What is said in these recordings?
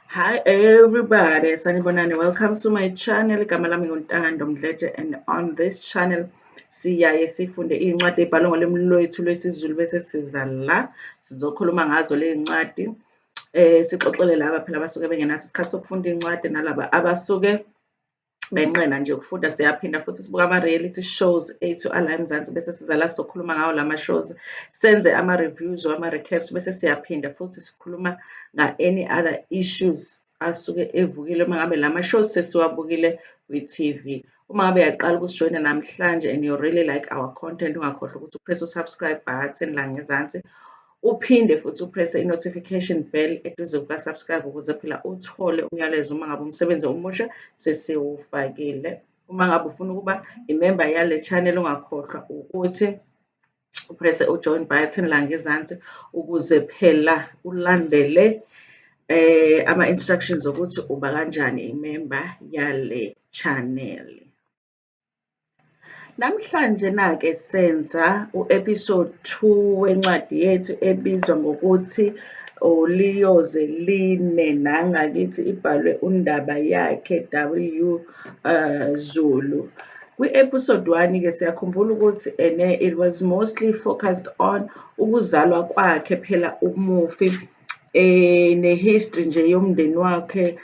Hi everybody, sanibonani. Welcome to my channel. Igama lami nguNtando Mdletshe, and on this channel siyaye sifunde iy'ncwadi ey'bhalwe ngolimi lwethu lwesiZulu bese siza la sizokhuluma ngazo ley'ncwadi. Sixoxele laba phela abasuke bengenaso isikhathi sokufunda iy'ncwadi nalaba abasuke benqena nje ukufunda. Siyaphinda futhi sibuka ama-reality shows ethu ala eMzansi bese siza la sizokhuluma ngawo lama shows, senze ama-reviews or ama-recaps bese siyaphinda futhi sikhuluma nga-any other issues asuke evukile uma ngabe lama shows sesiwabukile kwi-TV. Uma ngabe uyaqala ukusijoyina namhlanje and you really like our content, ungakhohlwa ukuthi upress u-subscribe button la ngezansi, uphinde futhi upresse i-notification bell eduze kuka-subscribe ukuze phela uthole umyalezo uma ngabe umsebenzi omusha sesiwufakile. Uma ngabe ufuna ukuba imember yale channel, ungakhohlwa ukuthi upresse u-join button la ngezansi ukuze phela ulandele ama-instructions ukuthi uba kanjani imember yale channel. Namhlanje na-ke senza u-episode 2 wencwadi yethu ebizwa ngokuthi Liyoze Line Nangakithi, ibhalwe uNdaba yakhe W. Zulu. Kwi-episode 1-ke siyakhumbula ukuthi it was mostly focused on ukuzalwa kwakhe phela umufi, ne-history nje yomndeni wakhe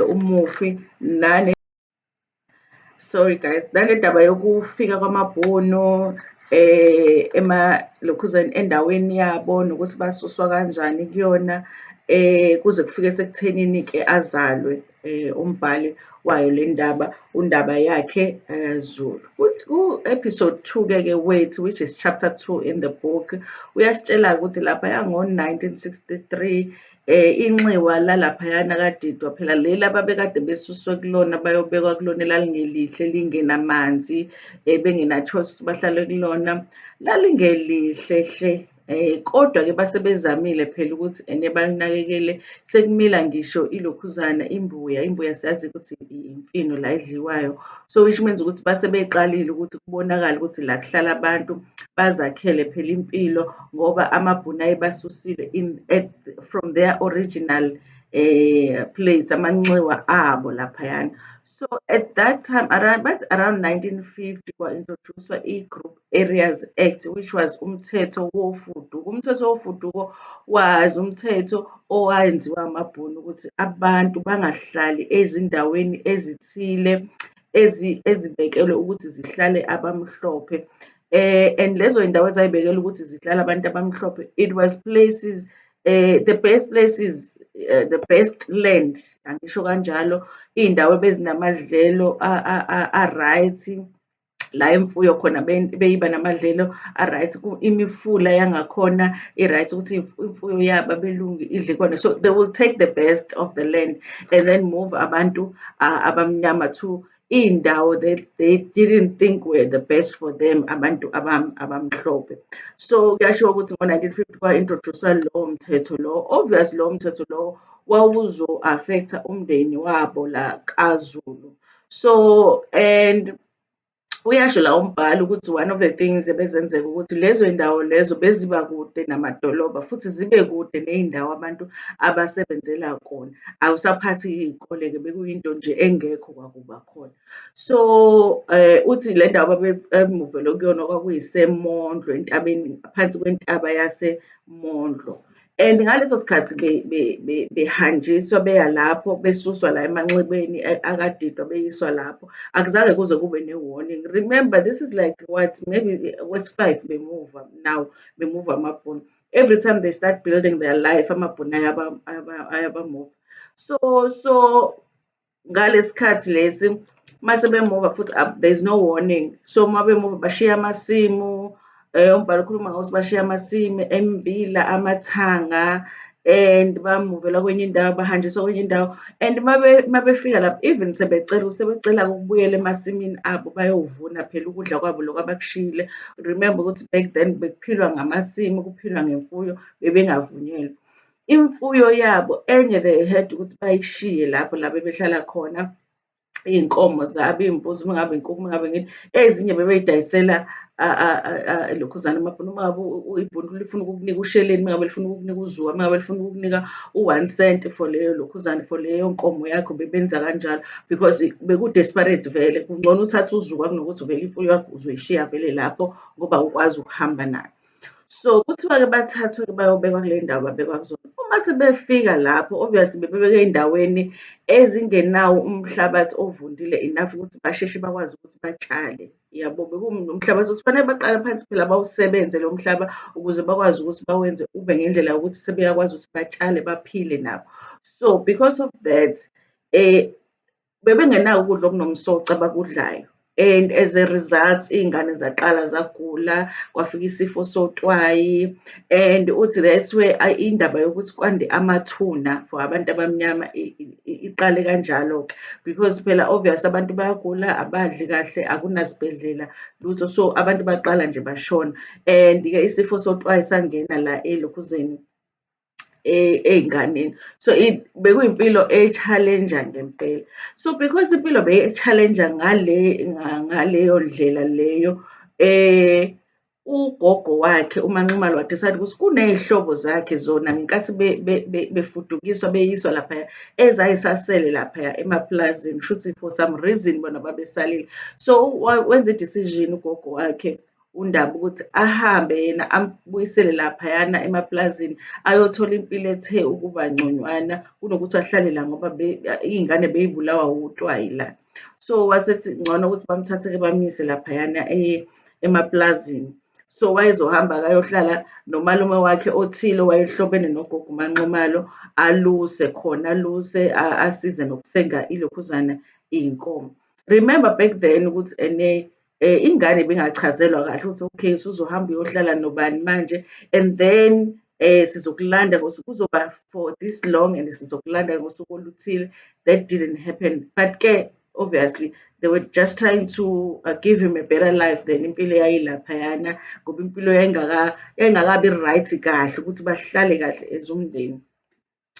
umufi sorry guys, nangendaba yokufika kwamabhunu lokhuzani endaweni yabo nokuthi basuswa kanjani kuyona kuze kufike sekuthenini-ke azalwe umbhali wayo le ndaba, uNdaba yakhe Zulu. Ku-episode 2-ke wethu, which is chapter 2 in the book, uyasitshela ukuthi laphaya ngo-1963 inxiwa lalaphayana kadidwa phela leli ababekade besuswe kulona bayobekwa kulona elalingelihle lingenamanzi, bengena-choice ukuthi bahlale kulona, lalingelihle hle. Kodwa-ke base bezamile phela ukuthi balinakekele, sekumila ngisho ilokhuzana imbuya siyazi ukuthi imfino la edliwayo, so which means ukuthi base beqalile ukuthi kubonakale ukuthi la kuhlala abantu bazakhele phela impilo ngoba amabhunu ayebasusile from their original place, amanxiwa abo laphayana. So at that time, around 1950, kwa-introduce-wa i-Group Areas Act, which was umthetho wofuduko. Umthetho wofuduko was umthetho owayenziwa amabhunu ukuthi abantu bangahlali ezindaweni ezithile ezibekelwe ukuthi zihlale abamhlophe. And lezo iy'ndawo ezayibekelwe ukuthi zihlale abantu abamhlophe, it was places, the best places, the best land, angisho kanjalo, iy'ndawo ebezinamadlelo a-right, la imfuyo khona beyiba namadlelo a-right, imifula yangakhona i-right ukuthi imfuyo yabo abelungu idle khona. So they will take the best of the land and then move abantu abamnyama to iy'ndawo that they didn't think were the best for them, abantu abamhlophe. So kuyashiwo ukuthi ngo-1950 kwa-introduce-wa lowo mthetho lo. Obviously lowo mthetho lo wawuzo-affect-a umndeni wabo la kaZulu. So and uyasho la umbhali ukuthi one of the things ebezenzeka ukuthi lezo y'ndawo lezo beziba kude namadolobha futhi zibe kude ney'ndawo abantu abasebenzela kona. Awusaphathi iy'kole-ke, bekuyinto nje engekho kwakuba khona. So uthi le ndawo babemuvele kuyona kwakuyisemondlo, entabeni, phansi kwentaba yasemondlo. And ngaleso sikhathi behanjiswa beya lapho, besuswa la emanxebeni akadidwa beyiswa lapho, akuzange kuze kube ne-warning. Remember, this is like what, maybe wesi-5 bemuva now, bemuva amabhunu. Every time they start building their life, amabhunu ayabamuva. So ngalesikhathi lesi mase bemuva futhi there's no warning. So uma bemuva bashiya amasimu, umbhalo ukhuluma ngokuthi bashiya amasimu, embila, amathanga, and bamuvela kwenye indawo bahanjiswa kwenye indawo. And mabefika lapho, even sebecela ukubuyela emasimini abo bayovuna phela ukudla kwabo lokho abakushiyile. Remember ukuthi back then bekuphilwa ngamasimu, kuphilwa ngemfuyo, bebengavunyelwe. Imfuyo yabo enye they had ukuthi bayishiye lapho la bebehlala khona, iy'nkomo zabo, iy'mbuzi, uma ngabe inkukhu, uma ngabe ngini, ezinye bebey'dayisela lokhuzana amabhunu. Uma ngabe ibhunu lifuna ukukunika usheleni, uma ngabe lifuna ukukunika uzuka, uma ngabe lifuna ukukunika u-1 cent for leyo lokhuzana, for leyo nkomo yakho, bebenza kanjalo because beku-desperate vele. Kungcono uthathe uzuka kunokuthi vele imfuyo yakho uzoyishiya vele lapho ngoba awukwazi ukuhamba nayo. So kuthiwa-ke bathathwe bayobekwa kule ndawo babekwa kuzona. Uma sebefika lapho, obviously bebebekwe ey'ndaweni ezingenawo umhlabathi ovundile enough ukuthi basheshe bakwazi ukuthi batshale, yabo. Bekuwumhlabathi ukuthi kufanele baqale phansi phela bawusebenze lo mhlaba ukuze bakwazi ukuthi bawenze ube ngendlela yokuthi sebeyakwazi ukuthi batshale baphile nabo. So because of that, bebengenawo ukudla okunomsoco abakudlayo, and as a result iy'ngane zaqala zagula, kwafika isifo sotwayi, and uthi that's where indaba yokuthi kwande amathuna for abantu abamnyama iqale kanjalo-ke, because phela obvious abantu bayagula, abadli kahle, akunasibhedlela lutho, so abantu baqala nje bashona. And-ke isifo sotwayi sangena la elokhuzeni ey'nganeni. So bekuyimpilo e-challenge-a ngempela. So because impilo beyi-challenge-a ngaleyo ndlela leyo, ugogo wakhe uManxumalo wa-decide ukuthi kuney'hlobo zakhe zona ngenkathi befudukiswa beyiswa laphaya ezayisasele laphaya emapulazini, kushuthi for some reason bona babesalile. So wenza i-decision ugogo wakhe uNdaba ukuthi ahambe yena ambuyisele laphayana emapulazini ayothola impilo ethe ukuba ngconywana kunokuthi ahlale la ngoba iy'ngane bey'bulawa utwayi la. So wasethi ngcono ukuthi bamthathe-ke bamyise laphayana emapulazini. So wayezohamba-ke ayohlala nomalume wakhe othile owayehlobene nogogo uManxumalo, aluse khona, aluse asize nokusenga ilokhuzana iy'nkomo. Remember back then ukuthi ingane bengachazelwa kahle ukuthi okay usuzohamba uyohlala nobani manje, and then sizokulanda ngosuku kuzoba for this long and sizokulanda ngosuku oluthile. That didn't happen, but-ke obviously they were just trying to give him a better life than impilo eyayilaphayana, ngoba impilo yayingakabi right kahle ukuthi bahlale kahle as umndeni.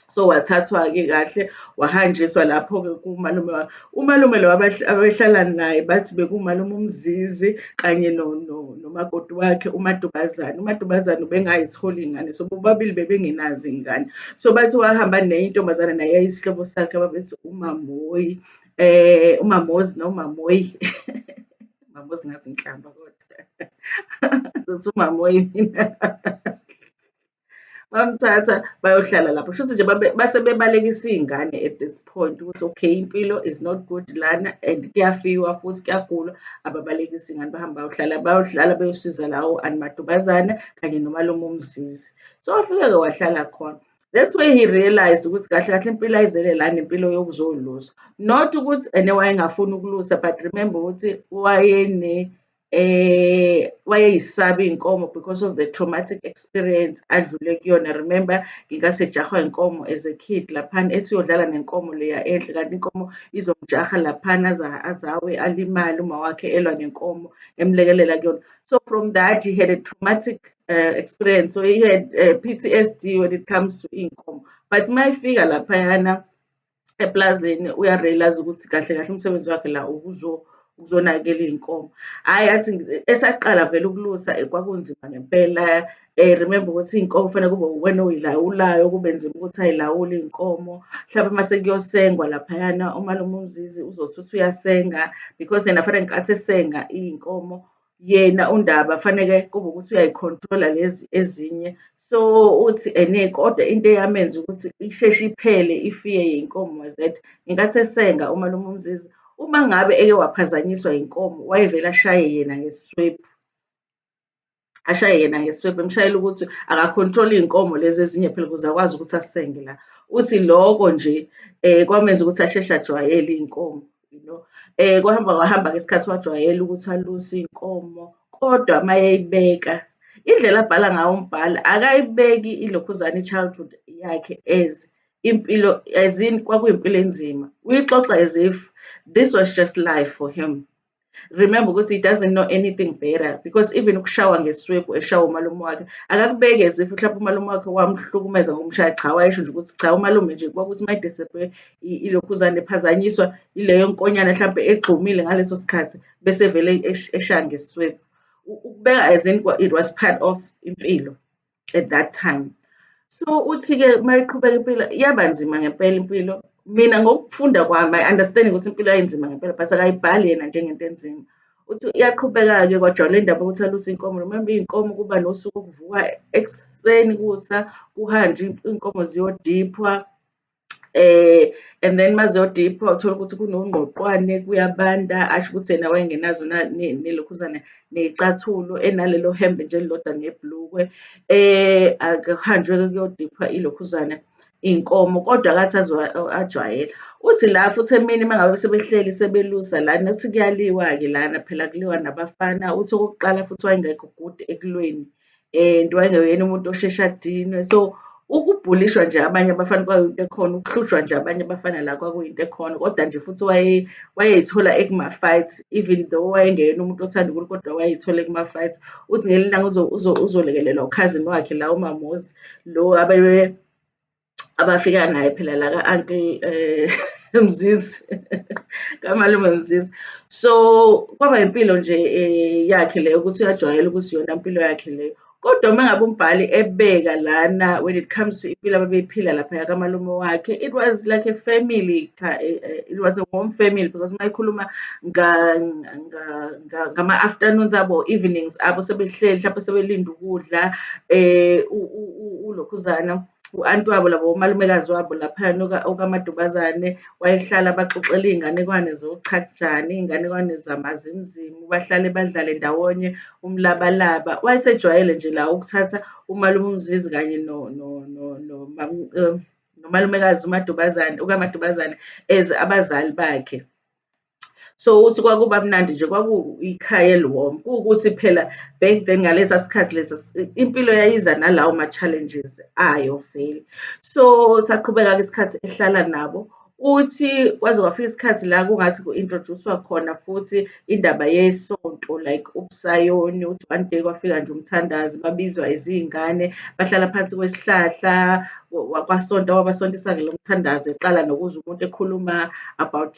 So wathathwa-ke kahle wahanjiswa lapho-ke kumalume wakhe. Umalume lo abehlala naye bathi bekuwumalume uMzizi kanye nomakoti wakhe uMadubazane. uMadubazane ubengayitholi iy'ngane, so bobabili bebengenazo iy'ngane. So bathi wahamba nenye intombazane naye yayiyisihlobo sakhe ababethi uMamoyi, uMamozi noMamoyi. Mamozi ngathi inhlamba kodwa ngizothi uMamoyi mina. Bamthatha bayohlala lapho. Kushuthi nje base bebalekisa iy'ngane at this point ukuthi okay impilo is not good lana and kuyafiwa futhi kuyagulwa, ababalekisa iy'ngane bahambe bayohlala beyosiza lawo Madubazana kanye nomalume uMzizi. So wafika-ke wahlala khona. That's where he realized ukuthi kahle kahle impilo ayizele lana impilo yokuzolusa. Not ukuthi wayengafuni ukulusa, but remember ukuthi wayeyisaba iy'nkomo because of the traumatic experience adlule kuyona. Remember ngingasejahwa inkomo as a kid laphana ethi uyodlala nenkomo leya enhle, kanti inkomo izomjaha laphana azawe alimale, uma wakhe elwa nenkomo emlekelela kuyona. So from that he had a traumatic experience, so he had PTSD when it comes to iy'nkomo. But uma efika laphayana eplazini uyarealize ukuthi kahle kahle umsebenzi wakhe la ukuzonakekela iy'nkomo. Hhayi athi esaqala vele ukulusa kwakunzima ngempela. Remember ukuthi iy'nkomo kufanele kube uwena oy'lawulayo, kube nzima ukuthi ay'lawule iy'nkomo. Mhlawumbe mase kuyosengwa laphayana umalume uMzizi uzothi uthi uyasenga because yena fanele ngenkathi esenga iy'nkomo yena uNdaba faneke kube ukuthi uyayi-control-a lezi ezinye. So uthi kodwa into eyamenza ukuthi isheshe iphele ifiye yey'nkomo was that ngenkathi esenga umalume uMzizi, uma ngabe eke waphazanyiswa inkomo wayevele ashaye yena ngeswebhu emshayela ukuthi akakhontrole iy'nkomo lezi ezinye phela ukuze akwazi ukuthi asenge la. Uthi loko nje kwamenza ukuthi asheshe ajwayele iy'nkomo, you know. Kwahamba-ke isikhathi wajwayela ukuthi aluse iy'nkomo, kodwa uma eyibeka indlela abhala ngayo umbhali akayibeki ilokhuzana i-childhood yakhe as impilo as in kwakuyimpilo enzima. Uyixoxa as if this was just life for him. Remember ukuthi he doesn't know anything better because even ukushawa ngeswebhu eshawa umalume wakhe akakubeki as if mhlawumbe umalume wakhe wamhlukumeza ngomshaya, cha wayesho nje ukuthi cha umalume nje kwakuthi uma edesebhe ilokhuzana ephazanyiswa ileyo nkonyane mhlawumbe egxumile ngaleso sikhathi bese vele eshaya ngeswebhu. ukubeka as in it was part of impilo at that time. So uthi-ke uma iqhubeka impilo yaba nzima ngempela impilo. Mina ngokufunda kwami, I understand ukuthi impilo yayinzima ngempela but akayibhali yena njengento enzima. Uthi iyaqhubeka-ke kwajwayela indaba yokuthi alusa iy'nkomo. Remember iy'nkomo kuba nosuku okuvukwa ekuseni kusa, kuhanjwe iy'nkomo ziyodiphwa. And then maziyodiphwa uthola ukuthi kunongqoqwane kuyabanda, asho ukuthi yena wayengenazo nelokhuzana ney'cathulo, enalelo hembe nje elilodwa nebhulukwe. Akuhanjwe-ke kuyodiphwa ilokhuzana iy'nkomo, kodwa akathi ajwayela. Uthi la futhi emini uma ngabe sebehleli sebelusa lana, uthi kuyaliwa-ke lana, phela kuliwa nabafana. Uthi okokuqala futhi wayengekho good ekulweni and wayengeyena umuntu osheshe adinwe. So ukubhulishwa nje abanye abafana kwakuyinto ekhona, ukuhlushwa nje abanye abafana la kwakuyinto ekhona, kodwa nje futhi wayey'thola ekuma-fights, even though wayengeyena umuntu othanda unkulunkulu, kodwa wayey'thola ekuma-fights. Uthi ngelinye ilanga uzolekelelwa u-cousin wakhe la uMamuzi, lo abafika naye phela la ka-uncle Mzizi, kamalume Mzizi. So kwaba impilo nje yakhe leyo ukuthi uyajwayela ukuthi iyona mpilo yakhe leyo. Kodwa uma ngabe umbhali ebeka lana when it comes to impilo ababeyiphila laphaya kamalume wakhe, it was like a family, it was a warm family because uma ekhuluma ngama-afternoons abo, evenings abo sebehleli mhlawumbe sebelinde ukudla, ulokhuzana u-anti wabo labo omalumekazi wabo laphayana okaMadubazane wayehlala baxoxela iy'nganekwane zochakijana, iy'nganekwane zamazimzimu, bahlale badlale ndawonye umlabalaba. Wayesejwayele nje la ukuthatha umalume uMzizi kanye nomalumekazi okaMadubazane as abazali bakhe. So uthi kwakuba mnandi nje, kwakuyikhaya eli-warm. Kuwukuthi phela back then ngalesa sikhathi lesa impilo yayiza nalawo ma-challenges ayo vele. So saqhubeka-ke isikhathi ehlala nabo. Uthi kwaze kwafika isikhathi la kungathi ku-introduce-wa khona futhi indaba yesonto like ubusayoni. Uthi one day kwafika nje umthandazi, babizwa izingane, bahlala phansi kwesihlahla, wakwaSonto wabasontisa-ke lo mthandazi, eqala nokuzwa umuntu ekhuluma about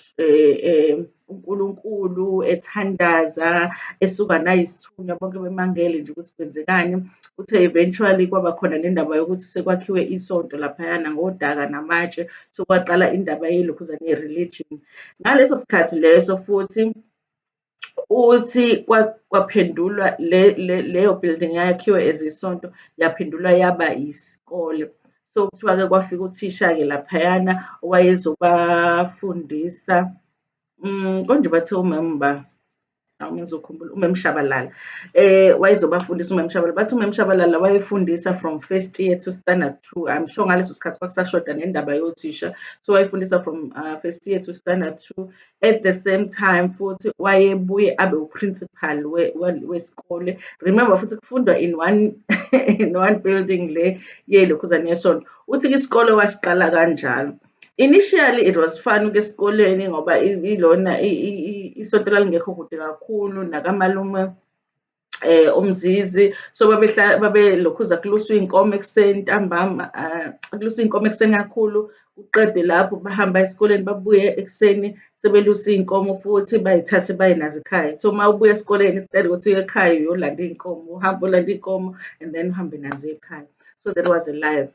uNkulunkulu, ethandaza, esuka nayisithunywa, bonke bemangele nje ukuthi kwenzekani. Uthe eventually kwaba khona nendaba yokuthi sekwakhiwe isonto laphayana ngodaka namatshe, so kwaqala indaba yelokhuzana ye-religion. Ngaleso sikhathi leso futhi uthi kwaphendulwa leyo building eyakhiwe as isonto, yaphendulwa yaba isikole. So kuthiwa-ke kwafika uthisha-ke laphayana owayezobafundisa, konje bathiwa umemba, ngizokhumbula, umem Shabalala. Wayezobafundisa umem Shabalala. Bathi umem Shabalala wayefundisa from first year to standard 2. I'm sure ngaleso sikhathi kwakusashoda nendaba yothisha. So wayefundisa from first year to standard 2. At the same time futhi wayebuye abe u-principal wesikole. Remember futhi kufundwa in one building le yelokhuzana yesonto. Uthi-ke isikole wasiqala kanjalo. Initially it was fun esikoleni ngoba ilona isonto lalingekho kude kakhulu nakamalume uMzizi. So babelokhuza kuluswa iy'nkomo ekuseni ntambama, kuluswa iy'nkomo ekuseni kakhulu, uqede lapho bahamba esikoleni babuye ekuseni sebelusa iy'nkomo futhi bay'thathe baye nazo ekhaya. So uma ubuya esikoleni instead ukuthi uye ekhaya uyolanda iy'nkomo, uhambe ulanda iy'nkomo and then uhambe nazo ekhaya. So that was a life.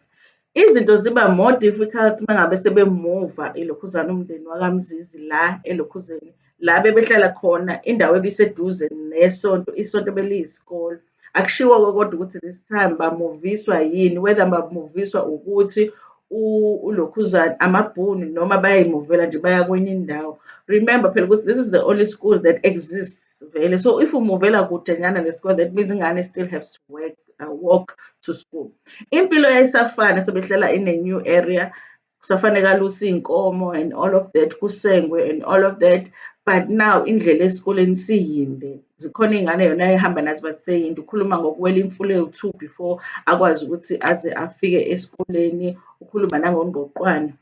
Izinto ziba more difficult uma ngabe sebemuva ilokhuzana umndeni wakaMzizi la elokhuzeni la bebehlala khona, indawo ebiseduze nesonto, isonto beliyisikole. Akushiwo-ke kodwa ukuthi this time bamuviswa yini, whether bamuviswa ukuthi ulokhuzana amabhunu noma bayayimuvela nje baya kwenye indawo. Remember phela ukuthi this is the only school that exists vele. So if umuvela kudenyana nesikole, that means ingane still has to walk to school. Impilo yayisafana, sebehlala in a new area, kusafanele aluse iy'nkomo and all of that, kusengwe and all of that. But now indlela esikoleni siyinde, zikhona iy'ngane yona ehamba nazo but seyinde. Ukhuluma ngokuwela imfula ewu-2 before akwazi ukuthi aze afike esikoleni, ukhuluma nangongqoqwane.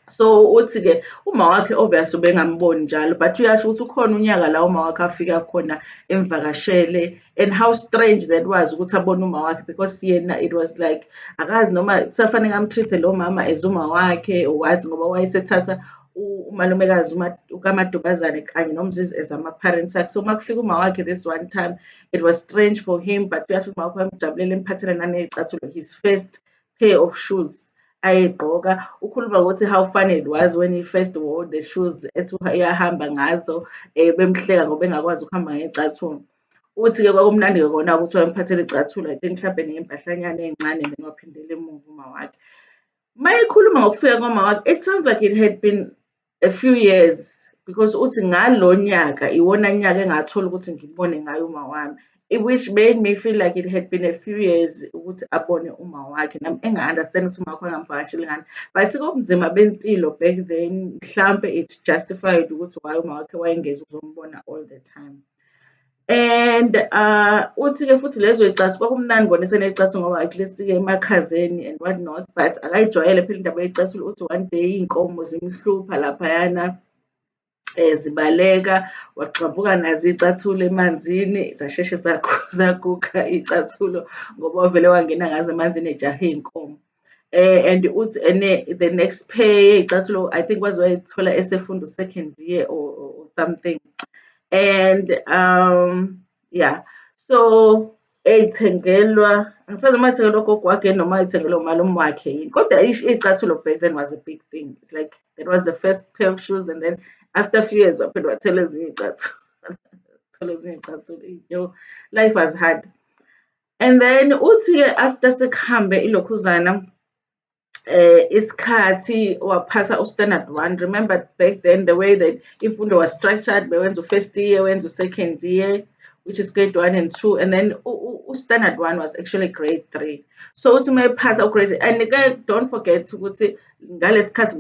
So uthi-ke uma wakhe obviously ubengamboni njalo, but uyasho ukuthi ukhona unyaka la uma wakhe afika khona emvakashele, and how strange that was ukuthi abone uma wakhe because yena it was like akazi noma kusafanele am-treat-e lo mama as uma wakhe or what, ngoba wayesethatha umalumekazi kaMadubazane kanye nomzizi as ama-parents akhe. So makufika uma wakhe this one time, it was strange for him, but uyasho uma wakhe wamjabulela emphathele naney'cathulo, his first pair of shoes ayegqoka. Ukhuluma ngokuthi how funny it was when he first wore the shoes ethi uyahamba ngazo, bemhleka ngoba engakwazi ukuhamba ngey'cathulo. Uthi-ke kwakumnandi-ke kona ukuthi wayemphathele icathulo, I think mhlampe ney'mpahlanyana ey'ncane, then waphindela emuva uma wakhe. Mayekhuluma ngokufika kwama wakhe, it sounds like it had been a few years because uthi ngalo nyaka iwona nyaka engathola ukuthi ngibone ngayo uma wami, which made me feel like it had been a few years ukuthi abone uma wakhe, nami enga-understand ukuthi uma wakhe wangamvakasheli ngani. But kobunzima bempilo back then, mhlampe it justified ukuthi why uma wakhe wayengeza ukuzombona all the time. And uthi-ke futhi lezo y'cathulo kwakumnandi kona eseney'cathulo ngoba at least-ke emakhazeni and what not, but akayijwayele phela indaba yey'cathulo. Uthi one day iy'nkomo zimhlupha laphayana, zibaleka, wagxambuka nazo iy'cathulo emanzini, zasheshe zaguga iy'cathulo ngoba wavele wangena ngazo emanzini ejahe iy'nkomo. And uthi the next pair yey'cathulo I think waze wayithola esefunda u-second year or something. And yeah, so ey'thengelwa, angisazi noma ey'thengelwa ugogo wakhe noma ey'thengelwa umalume wakhe yini, kodwa iy'cathulo back then was a big thing. It's like that was the first pair of shoes, and then after a few years waphinde wathola ezinye iy'cathulo. Wathola ezinye iy'cathulo. Yo, life was hard. And then uthi-ke after sekuhambe ilokhuzana, isikhathi waphasa u-standard 1. Remember back then the way that imfundo was structured, bewenza u-first year, wenza u-second year, which is grade 1 and 2, and then u-standard 1 was actually grade 3. So uthi uma ephasa u-grade, and don't forget ukuthi ngalesi sikhathi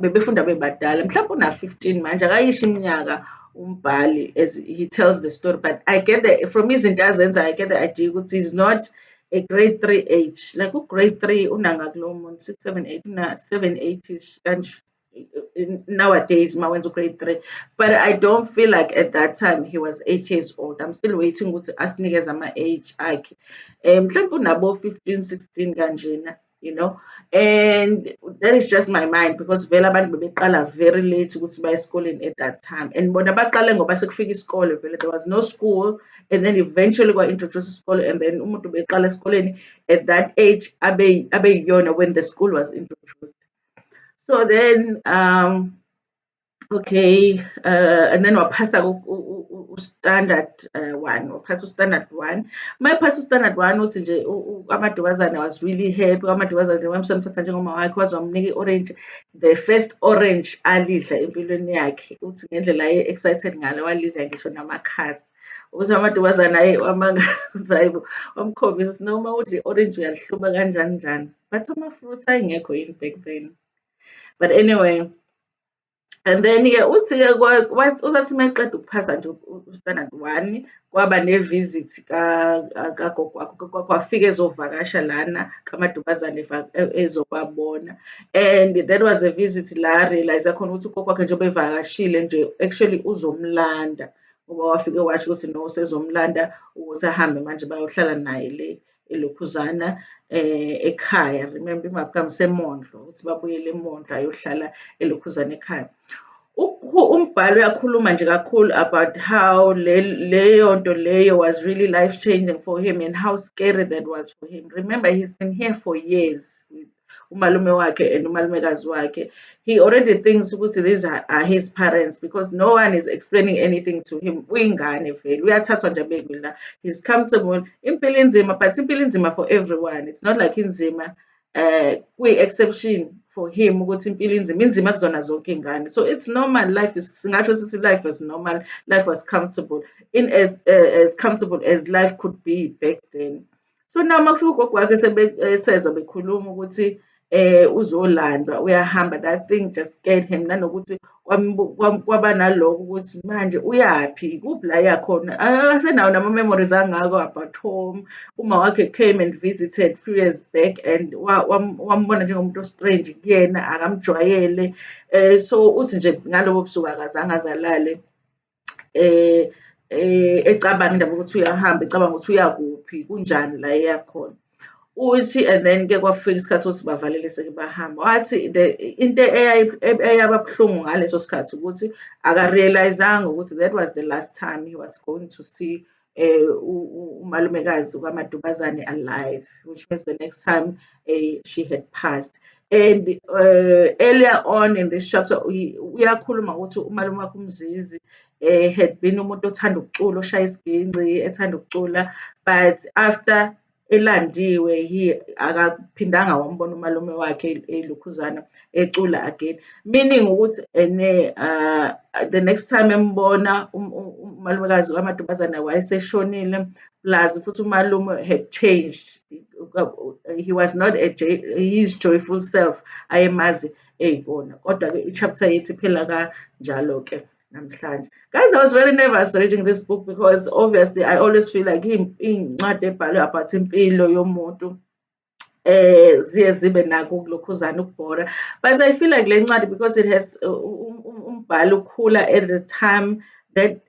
bebefunda bebadala, mhlawumbe una-15 manje, akayisho iminyaka umbhali as he tells the story, but I get the, from izinto azenza, I get the idea ukuthi he's not a grade 3 age, like grade 3 unangakulowo muntu 6, 7, 8, una 7, 8ish nowadays mawenza grade 3, but I don't feel like at that time he was 8 years old. I'm still waiting ukuthi asinikeze ama-age akhe, mhlawumbe unabo 15, 16 kanjena, you know. And that is just my mind because vele abantu bebeqala very late ukuthi baye esikoleni at that time, and bona baqale ngoba sekufika isikole vele, there was no school, and then eventually kwa-introduce isikole, and then umuntu beqala esikoleni at that age abe yiyona when the school was introduced. So then okay, and then waphasa u-standard 1, waphasa u-standard 1. Mayephasa u-standard 1 uthi nje amadubazane was really happy. Amadubazane wamthatha njengoma wakhe, waze wamnika i-orange, the first orange alidla empilweni yakhe. Uthi ngendlela aye-excited ngalo walidla ngisho namakhasi. Ukuthi amadubazane wamangaza hayibo, wamkhombisa ukuthi noma udla i-orange uyalihluba kanjani njani, but ama-fruits ayengekho yini back then. But anyway, and then-ke uthi-ke uzathi mayeqeda ukuphasa nje u-standard 1, kwaba ne-visit kagogo wakhe, kwafika ezovakasha lana kaMadubazane ezobabona, and that was a visit la realize khona ukuthi ugogo wakhe njengoba evakashile nje actually uzomlanda, ngoba wafike washo ukuthi no, sezomlanda ukuthi ahambe manje bayohlala naye le elokhuzana ekhaya. Remember imapukami semondlo ukuthi babuyele emondlo ayohlala elokhuzana ekhaya. Umbhalo uyakhuluma nje kakhulu about how leyo nto leyo was really life changing for him and how scary that was for him. Remember, he's been here for years with umalume wakhe and umalumekazi wakhe. He already thinks ukuthi these are his parents because no one is explaining anything to him. Uyingane vele, uyathathwa nje abekwe la. He's comfortable. Impilo inzima, but impilo inzima for everyone. It's not like inzima kwi-exception for him ukuthi impilo inzima kuzona zonke iy'ngane. So it's normal, life is, singatsho sithi life was normal, life was comfortable, in as comfortable as life could be back then. So now makufika ugogo wakhe sezwa bekhuluma ukuthi uzolandwa uyahamba, that thing just scared him, nanokuthi kwaba naloko ukuthi manje uyaphi, kuphi la yakhona, akasenawo nama-memories angako about home. Uma wakhe came and visited few years back and wambona njengomuntu o-strange kuyena, akamjwayele. So uthi nje ngalobo busuku akazange azalale ecabanga indaba ukuthi uyahamba, ecabanga ukuthi uyakuphi, kunjani la eyakhona. uthi and then-ke kwafika isikhathi sokuthi bavalelise-ke bahambe. Wathi into eyaba buhlungu ngaleso sikhathi ukuthi aka-realize-anga ukuthi that was the last time he was going to see umalumekazi kaMadubazane alive, which means the next time she had passed. And earlier on in this chapter uyakhuluma ukuthi umalume wakhe uMzizi had been umuntu othanda ukucula, oshaya isiginci, ethanda ukucula, but after elandiwe akaphindanga wambona umalume wakhe elokhuzana ecula again, meaning ukuthi the next time embona umalumekazi kaMadubazane wayeseshonile, plus futhi umalume had changed. He was not his joyful self ayemazi eyibona. Kodwa-ke i-chapter yethu iphela kanjalo-ke namhlanje. Guys, I was very nervous reading this book because obviously I always feel like iy'ncwadi ebhalwe about impilo yomuntu ziye zibe nakho ukulokhuzana, ukubhora, but I feel like le ncwadi, because it has umbhali ukhula at the time that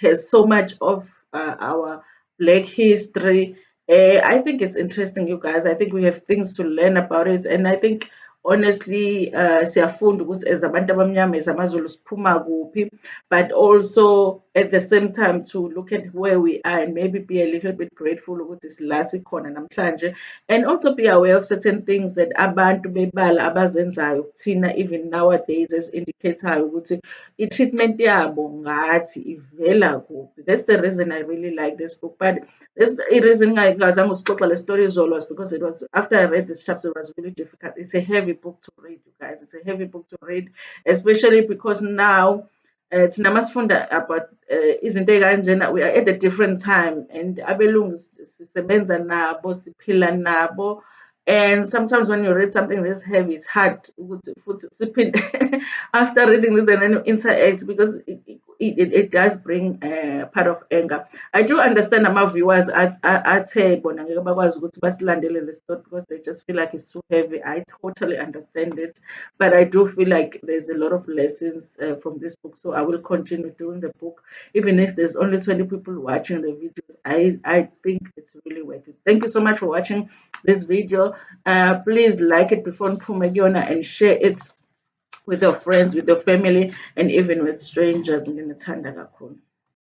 has so much of our Black history. I think it's interesting, you guys. I think we have things to learn about it, and I think honestly siyafunda ukuthi as abantu abamnyama, as amaZulu, siphuma kuphi, but also at the same time to look at where we are and maybe be a little bit grateful ukuthi sila sikhona namhlanje, and also be aware of certain things that abantu bebala abazenzayo kuthina even nowadays, as indicator ukuthi i-treatment yabo ngathi ivela kuphi. That's the reason I really like this book. But this the reason ngazange usixoxa le story izolo was because it was, after I read this chapter, it was really difficult. It's a heavy book to read, you guys. It's a heavy book to read, especially because now thina masifunda about izinto ey'kanjena, we are at a different time, and abelungu sisebenza nabo, siphila nabo, and sometimes when you read something this heavy, it's hard ukuthi futhi siphinde after reading this and then you interact, because it does bring part of anger. I do understand ama-viewers athe bona ngeke bakwazi ukuthi basilandele le story because they just feel like it's too heavy. I totally understand it, but I do feel like there's a lot of lessons from this book, so I will continue doing the book even if there's only 20 people watching the videos. I think it's really worth it. Thank you so much for watching this video. Please like it before niphume kuyona, and share it with your friends, with your family, and even with strangers. Nginithanda kakhulu.